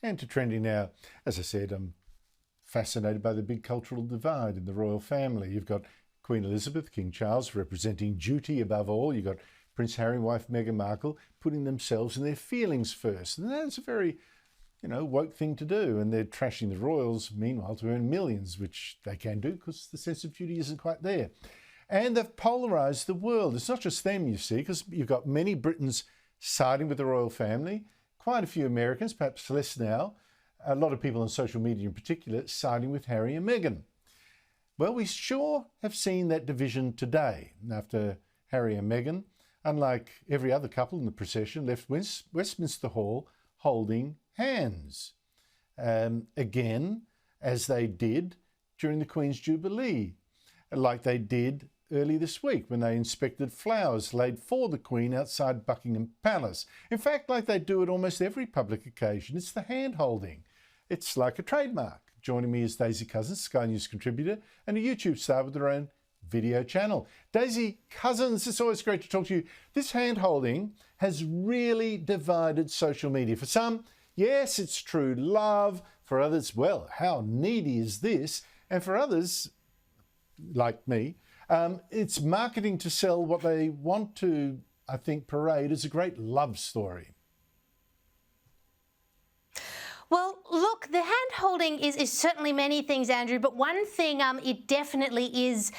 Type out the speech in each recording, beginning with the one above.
And to trending now, as I said, I'm fascinated by the big cultural divide in the royal family. You've got Queen Elizabeth, King Charles representing duty above all. You've got Prince Harry and wife Meghan Markle putting themselves and their feelings first. And that's a very, woke thing to do. And they're trashing the royals, meanwhile, to earn millions, which they can do because the sense of duty isn't quite there. And they've polarised the world. It's not just them, you see, because you've got many Britons siding with the royal family, quite a few Americans, perhaps less now, a lot of people on social media in particular, siding with Harry and Meghan. Well, we sure have seen that division today after Harry and Meghan, unlike every other couple in the procession, left Westminster Hall holding hands. Again, as they did during the Queen's Jubilee, like they did early this week when they inspected flowers laid for the Queen outside Buckingham Palace. In fact, like they do at almost every public occasion, it's the hand-holding. It's like a trademark. Joining me is Daisy Cousens, Sky News contributor and a YouTube star with her own video channel. Daisy Cousens, it's always great to talk to you. This hand-holding has really divided social media. For some, yes, it's true love. For others, well, how needy is this? And for others, like me, it's marketing to sell what they want to, I think, parade as a great love story. Well, look, the hand-holding is certainly many things, Andrew, but one thing it definitely is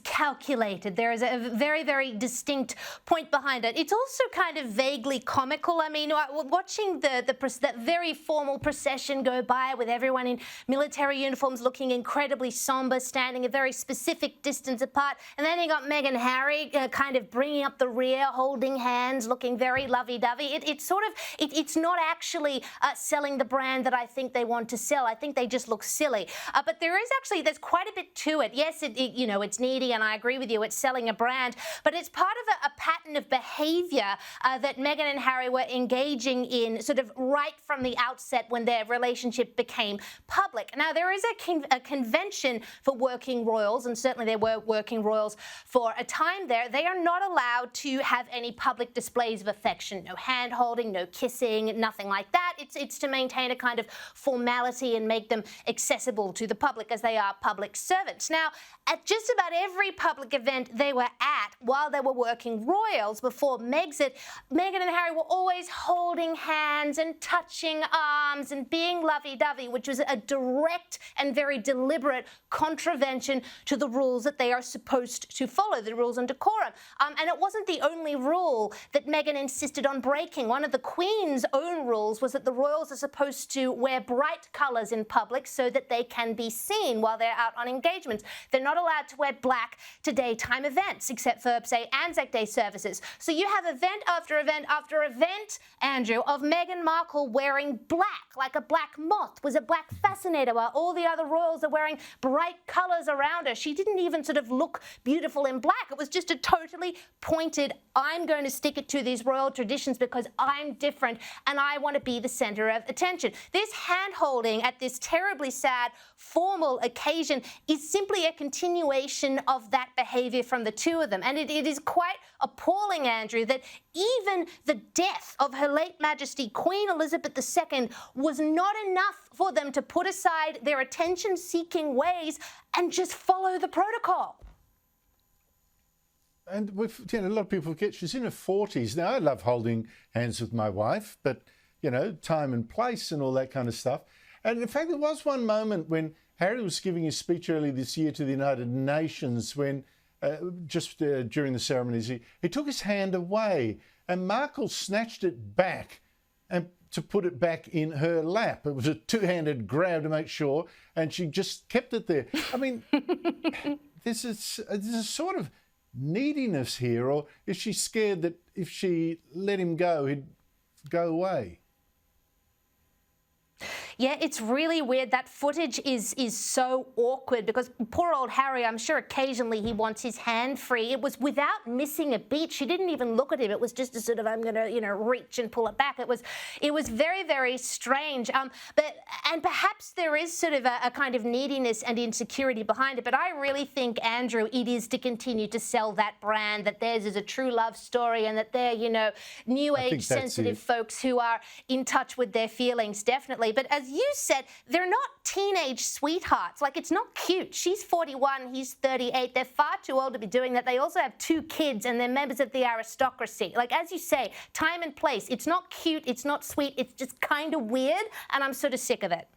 calculated. There is a very, very distinct point behind it. It's also kind of vaguely comical. I mean, watching that very formal procession go by with everyone in military uniforms looking incredibly somber, standing a very specific distance apart, and then you got Meghan and Harry kind of bringing up the rear, holding hands, looking very lovey-dovey. It's not actually selling the brand that I think they want to sell. I think they just look silly. But there's quite a bit to it. Yes, it's needy, and I agree with you, it's selling a brand, but it's part of a pattern of behaviour that Meghan and Harry were engaging in sort of right from the outset when their relationship became public. Now, there is a convention for working royals, and certainly there were working royals for a time there. They are not allowed to have any public displays of affection, no hand-holding, no kissing, nothing like that. It's to maintain a kind of formality and make them accessible to the public as they are public servants. Now, at just about every public event they were at while they were working royals before Megxit, Meghan and Harry were always holding hands and touching arms and being lovey-dovey, which was a direct and very deliberate contravention to the rules that they are supposed to follow, the rules and decorum. And it wasn't the only rule that Meghan insisted on breaking. One of the Queen's own rules was that the royals are supposed to wear bright colours in public so that they can be seen while they're out on engagements. They're not allowed to wear black to daytime events, except for, say, Anzac Day services. So you have event after event after event, Andrew, of Meghan Markle wearing black, like a black moth was a black fascinator, while all the other royals are wearing bright colours around her. She didn't even sort of look beautiful in black. It was just a totally pointed, I'm going to stick it to these royal traditions because I'm different and I want to be the centre of attention. This hand-holding at this terribly sad formal occasion is simply a continuation of that behaviour from the two of them. And it is quite appalling, Andrew, that even the death of Her late Majesty Queen Elizabeth II was not enough for them to put aside their attention-seeking ways and just follow the protocol. And a lot of people forget she's in her 40s. Now, I love holding hands with my wife, but, time and place and all that kind of stuff. And in fact, there was one moment when Harry was giving his speech earlier this year to the United Nations when, during the ceremonies, he took his hand away and Markle snatched it back and to put it back in her lap. It was a two-handed grab to make sure, and she just kept it there. I mean, there's a sort of neediness here, or is she scared that if she let him go, he'd go away? Yeah, it's really weird. That footage is so awkward because poor old Harry, I'm sure occasionally he wants his hand free. It was without missing a beat. She didn't even look at him. It was just a sort of, I'm going to, reach and pull it back. It was very, very strange. And perhaps there is sort of a kind of neediness and insecurity behind it. But I really think, Andrew, it is to continue to sell that brand, that theirs is a true love story and that they're, new age sensitive folks who are in touch with their feelings, definitely. But as you said, they're not teenage sweethearts. Like, it's not cute. She's 41, he's 38. They're far too old to be doing that. They also have 2 kids and they're members of the aristocracy. Like, as you say, time and place. It's not cute, it's not sweet, it's just kind of weird, and I'm sort of sick of it.